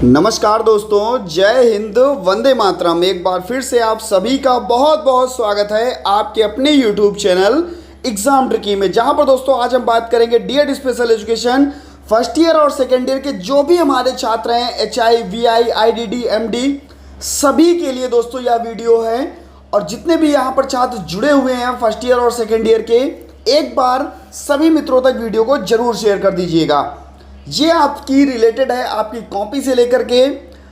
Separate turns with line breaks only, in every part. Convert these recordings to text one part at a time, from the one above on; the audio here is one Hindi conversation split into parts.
नमस्कार दोस्तों, जय हिंद, वंदे मातरम। एक बार फिर से आप सभी का बहुत बहुत स्वागत है आपके अपने YouTube चैनल एग्जाम ट्रिकी में, जहां पर दोस्तों आज हम बात करेंगे D Ed special education first year और सेकेंड ईयर के जो भी हमारे छात्र हैं HI, VI, IDD, MD सभी के लिए दोस्तों यह वीडियो है। और जितने भी यहाँ पर छात्र जुड़े हुए हैं फर्स्ट ईयर और सेकेंड ईयर के, एक बार सभी मित्रों तक वीडियो को जरूर शेयर कर दीजिएगा। ये आपकी रिलेटेड है, आपकी कॉपी से लेकर के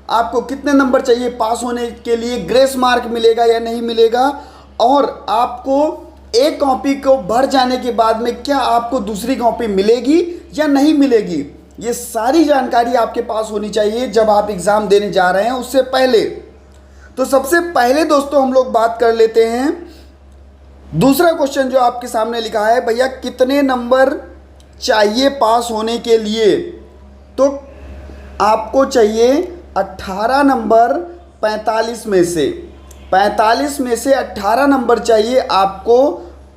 आपको कितने नंबर चाहिए पास होने के लिए, ग्रेस मार्क मिलेगा या नहीं मिलेगा, और आपको एक कॉपी को भर जाने के बाद में क्या आपको दूसरी कॉपी मिलेगी या नहीं मिलेगी, ये सारी जानकारी आपके पास होनी चाहिए जब आप एग्ज़ाम देने जा रहे हैं उससे पहले। तो सबसे पहले दोस्तों हम लोग बात कर लेते हैं दूसरा क्वेश्चन जो आपके सामने लिखा है, भैया कितने नंबर चाहिए पास होने के लिए। तो आपको चाहिए 18 नंबर 45 में से 18 नंबर चाहिए आपको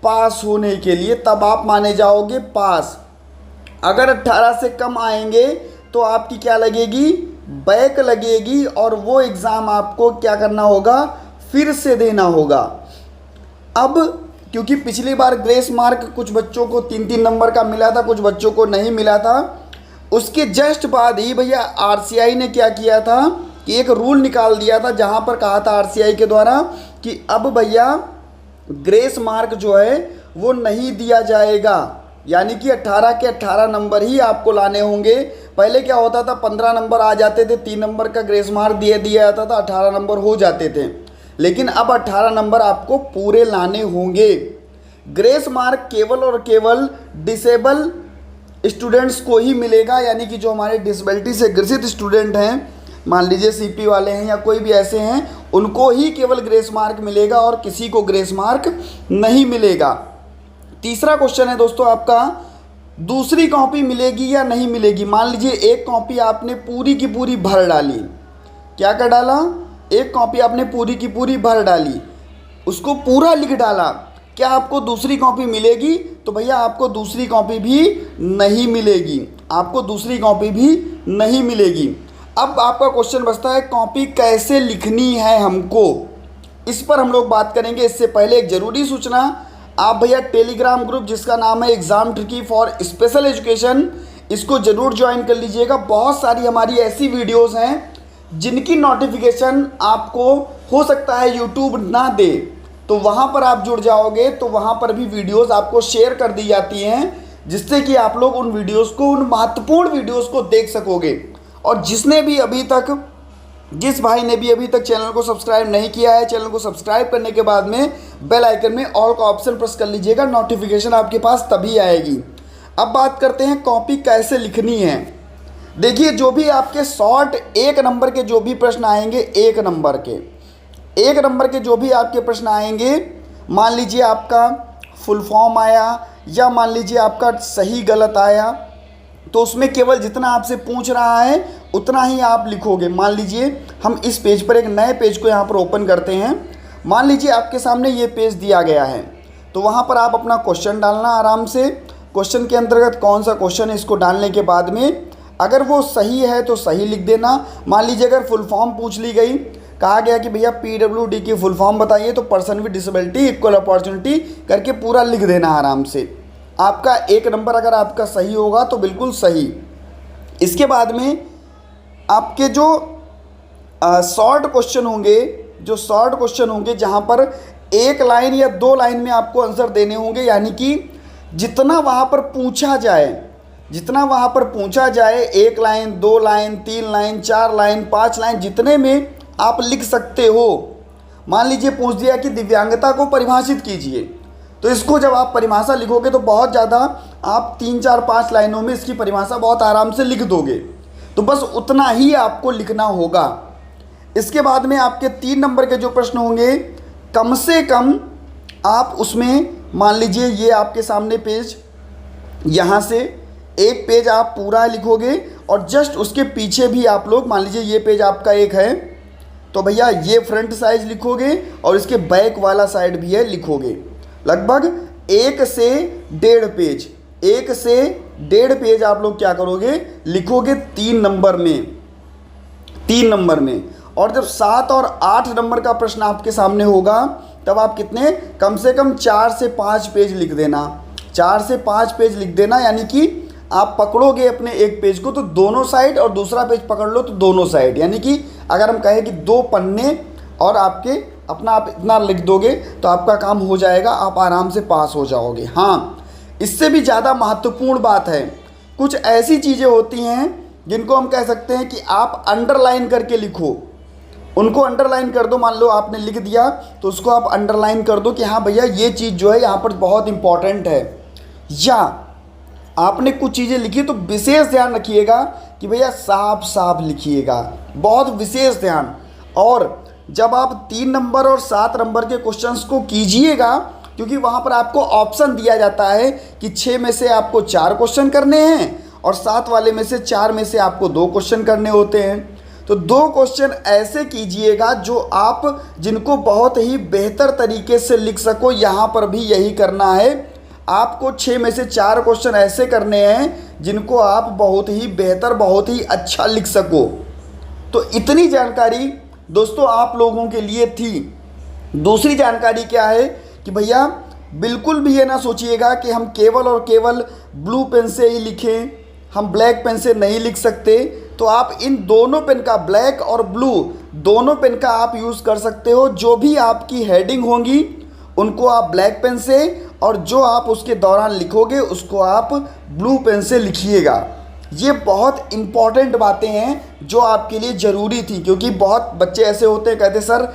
पास होने के लिए, तब आप माने जाओगे पास। अगर 18 से कम आएंगे तो आपकी क्या लगेगी, बैक लगेगी, और वो एग्ज़ाम आपको क्या करना होगा, फिर से देना होगा। अब क्योंकि पिछली बार ग्रेस मार्क कुछ बच्चों को 3-3 नंबर का मिला था, कुछ बच्चों को नहीं मिला था, उसके जस्ट बाद ही भैया RCI ने क्या किया था कि एक रूल निकाल दिया था, जहां पर कहा था RCI के द्वारा कि अब भैया ग्रेस मार्क जो है वो नहीं दिया जाएगा, यानी कि 18 के 18 नंबर ही आपको लाने होंगे। पहले क्या होता था, 15 नंबर आ जाते थे, 3 नंबर का ग्रेस मार्क दिया जाता था, 18 नंबर हो जाते थे। लेकिन अब 18 नंबर आपको पूरे लाने होंगे। ग्रेस मार्क केवल और केवल डिसेबल स्टूडेंट्स को ही मिलेगा, यानी कि जो हमारे डिसेबिलिटी से ग्रसित स्टूडेंट हैं, मान लीजिए CP वाले हैं या कोई भी ऐसे हैं, उनको ही केवल ग्रेस मार्क मिलेगा और किसी को ग्रेस मार्क नहीं मिलेगा। तीसरा क्वेश्चन है दोस्तों आपका, दूसरी कॉपी मिलेगी या नहीं मिलेगी। मान लीजिए एक कॉपी आपने पूरी की पूरी भर डाली, क्या कर डाला, एक कॉपी आपने पूरी की पूरी भर डाली, उसको पूरा लिख डाला, क्या आपको दूसरी कॉपी मिलेगी। तो भैया आपको दूसरी कॉपी भी नहीं मिलेगी, आपको दूसरी कॉपी भी नहीं मिलेगी। अब आपका क्वेश्चन बचता है कॉपी कैसे लिखनी है हमको, इस पर हम लोग बात करेंगे। इससे पहले एक ज़रूरी सूचना, आप भैया टेलीग्राम ग्रुप जिसका नाम है exam tricky for special education, इसको ज़रूर ज्वाइन कर लीजिएगा। बहुत सारी हमारी ऐसी वीडियोज़ हैं जिनकी नोटिफिकेशन आपको हो सकता है YouTube ना दे, तो वहाँ पर आप जुड़ जाओगे तो वहाँ पर भी वीडियोस आपको शेयर कर दी जाती हैं, जिससे कि आप लोग उन वीडियोस को, उन महत्वपूर्ण वीडियोस को देख सकोगे। और जिस भाई ने भी अभी तक चैनल को सब्सक्राइब नहीं किया है, चैनल को सब्सक्राइब करने के बाद में बेल आइकन में ऑल का ऑप्शन प्रेस कर लीजिएगा, नोटिफिकेशन आपके पास तभी आएगी। अब बात करते हैं कॉपी कैसे लिखनी है। देखिए, जो भी आपके शॉर्ट 1 नंबर के जो भी प्रश्न आएंगे, 1 नंबर के जो भी आपके प्रश्न आएंगे, मान लीजिए आपका फुल फॉर्म आया या मान लीजिए आपका सही गलत आया, तो उसमें केवल जितना आपसे पूछ रहा है उतना ही आप लिखोगे। मान लीजिए हम इस पेज पर एक नए पेज को यहाँ पर ओपन करते हैं। मान लीजिए आपके सामने ये पेज दिया गया है, तो वहाँ पर आप अपना क्वेश्चन डालना आराम से। क्वेश्चन के अंतर्गत कौन सा क्वेश्चन है, इसको डालने के बाद में अगर वो सही है तो सही लिख देना। मान लीजिए अगर फुल फॉर्म पूछ ली गई, कहा गया कि भैया PWD की फुल फॉर्म बताइए, तो person with disability equal opportunity करके पूरा लिख देना आराम से। आपका 1 नंबर अगर आपका सही होगा तो बिल्कुल सही। इसके बाद में आपके जो शॉर्ट क्वेश्चन होंगे, जहाँ पर 1 लाइन या 2 लाइन में आपको आंसर देने होंगे, यानी कि जितना वहाँ पर पूछा जाए 1 line, 2 line, 3 line, 4 line, 5 line, जितने में आप लिख सकते हो। मान लीजिए पूछ दिया कि दिव्यांगता को परिभाषित कीजिए, तो इसको जब आप परिभाषा लिखोगे तो बहुत ज़्यादा आप 3, 4, 5 लाइनों में इसकी परिभाषा बहुत आराम से लिख दोगे। तो बस उतना ही आपको लिखना होगा। इसके बाद में आपके 3 नंबर के जो प्रश्न होंगे, कम से कम आप उसमें मान लीजिए ये आपके सामने पेज, यहाँ से एक पेज आप पूरा लिखोगे और जस्ट उसके पीछे भी आप लोग, मान लीजिए ये पेज आपका एक है, तो भैया ये फ्रंट साइज लिखोगे और इसके बैक वाला साइड भी है लिखोगे। लगभग 1 से 1.5 पेज, 1 से 1.5 पेज आप लोग क्या करोगे, लिखोगे 3 नंबर में। 3 नंबर में। और जब 7 और 8 नंबर का प्रश्न आपके सामने होगा तब आप कितने, कम से कम 4 से 5 पेज लिख देना, 4 से 5 पेज लिख देना। यानी कि आप पकड़ोगे अपने एक पेज को तो दोनों साइड, और दूसरा पेज पकड़ लो तो दोनों साइड। यानी कि अगर हम कहें कि 2 पन्ने और आपके अपना आप इतना लिख दोगे तो आपका काम हो जाएगा, आप आराम से पास हो जाओगे। हाँ, इससे भी ज़्यादा महत्वपूर्ण बात है, कुछ ऐसी चीज़ें होती हैं जिनको हम कह सकते हैं कि आप अंडरलाइन करके लिखो, उनको अंडरलाइन कर दो। मान लो आपने लिख दिया तो उसको आप अंडरलाइन कर दो कि हाँ भैया ये चीज़ जो है यहाँ पर बहुत इंपॉर्टेंट है। या आपने कुछ चीज़ें लिखी तो विशेष ध्यान रखिएगा कि भैया साफ साफ लिखिएगा, बहुत विशेष ध्यान। और जब आप 3 नंबर और 7 नंबर के क्वेश्चंस को कीजिएगा, क्योंकि वहाँ पर आपको ऑप्शन दिया जाता है कि 6 में से आपको 4 क्वेश्चन करने हैं और 7 वाले में से 4 में से आपको 2 क्वेश्चन करने होते हैं। तो 2 क्वेश्चन ऐसे कीजिएगा जो आप जिनको बहुत ही बेहतर तरीके से लिख सको। यहाँ पर भी यही करना है, आपको 6 में से 4 क्वेश्चन ऐसे करने हैं जिनको आप बहुत ही बेहतर, बहुत ही अच्छा लिख सको। तो इतनी जानकारी दोस्तों आप लोगों के लिए थी। दूसरी जानकारी क्या है कि भैया बिल्कुल भी ये ना सोचिएगा कि हम केवल और केवल ब्लू पेन से ही लिखें, हम ब्लैक पेन से नहीं लिख सकते। तो आप इन दोनों पेन का, ब्लैक और ब्लू दोनों पेन का आप यूज़ कर सकते हो। जो भी आपकी हेडिंग होंगी उनको आप ब्लैक पेन से, और जो आप उसके दौरान लिखोगे उसको आप ब्लू पेन से लिखिएगा। ये बहुत इम्पॉर्टेंट बातें हैं जो आपके लिए ज़रूरी थी, क्योंकि बहुत बच्चे ऐसे होते हैं कहते सर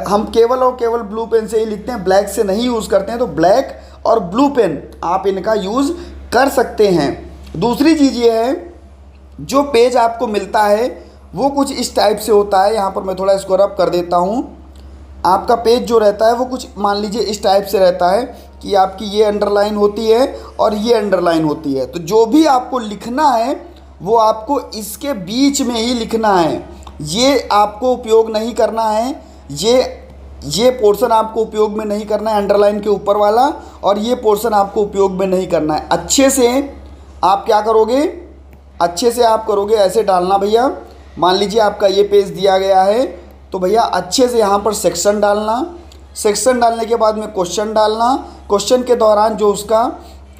हम केवल और केवल ब्लू पेन से ही लिखते हैं, ब्लैक से नहीं यूज़ करते हैं। तो ब्लैक और ब्लू पेन आप इनका यूज़ कर सकते हैं। दूसरी चीज़ ये है, जो पेज आपको मिलता है वो कुछ इस टाइप से होता है। यहाँ पर मैं थोड़ा इसको रब कर देता हूँ। आपका पेज जो रहता है वो कुछ मान लीजिए इस टाइप से रहता है कि आपकी ये अंडरलाइन होती है और ये अंडरलाइन होती है। तो जो भी आपको लिखना है वो आपको इसके बीच में ही लिखना है, ये आपको उपयोग नहीं करना है, ये पोर्शन आपको उपयोग में नहीं करना है, अंडरलाइन के ऊपर वाला, और ये पोर्शन आपको उपयोग में नहीं करना है। अच्छे से आप क्या करोगे, अच्छे से आप करोगे ऐसे डालना भैया। मान लीजिए आपका ये पेज दिया गया है तो भैया अच्छे से यहाँ पर सेक्शन डालना, सेक्शन डालने के बाद में क्वेश्चन डालना। क्वेश्चन के दौरान जो उसका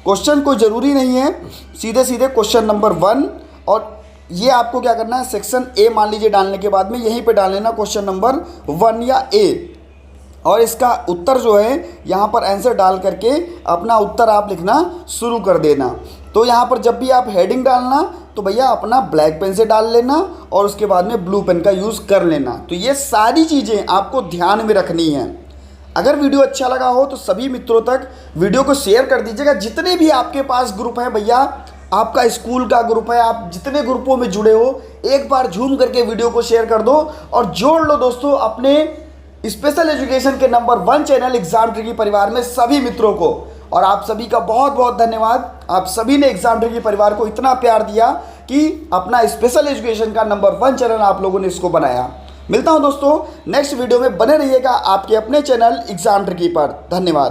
क्वेश्चन को ज़रूरी नहीं है, सीधे सीधे क्वेश्चन नंबर 1, और ये आपको क्या करना है, सेक्शन ए मान लीजिए डालने के बाद में यहीं पे डाल लेना क्वेश्चन नंबर 1 या ए, और इसका उत्तर जो है यहाँ पर आंसर डाल करके अपना उत्तर आप लिखना शुरू कर देना। तो यहाँ पर जब भी आप हेडिंग डालना तो भैया अपना ब्लैक पेन से डाल लेना और उसके बाद में ब्लू पेन का यूज़ कर लेना। तो ये सारी चीज़ें आपको ध्यान में रखनी हैं। अगर वीडियो अच्छा लगा हो तो सभी मित्रों तक वीडियो को शेयर कर दीजिएगा। जितने भी आपके पास ग्रुप हैं भैया, आपका स्कूल का ग्रुप है, आप जितने ग्रुपों में जुड़े हो, एक बार झूम करके वीडियो को शेयर कर दो और जोड़ लो दोस्तों अपने स्पेशल एजुकेशन के नंबर 1 चैनल एग्जाम ट्रिकी परिवार में सभी मित्रों को। और आप सभी का बहुत बहुत धन्यवाद। आप सभी ने एग्जाम ट्रिकी परिवार को इतना प्यार दिया कि अपना स्पेशल एजुकेशन का नंबर 1 चैनल आप लोगों ने इसको बनाया। मिलता हूं दोस्तों नेक्स्ट वीडियो में, बने रहिएगा आपके अपने चैनल एग्जाम ट्रिकी पर। धन्यवाद।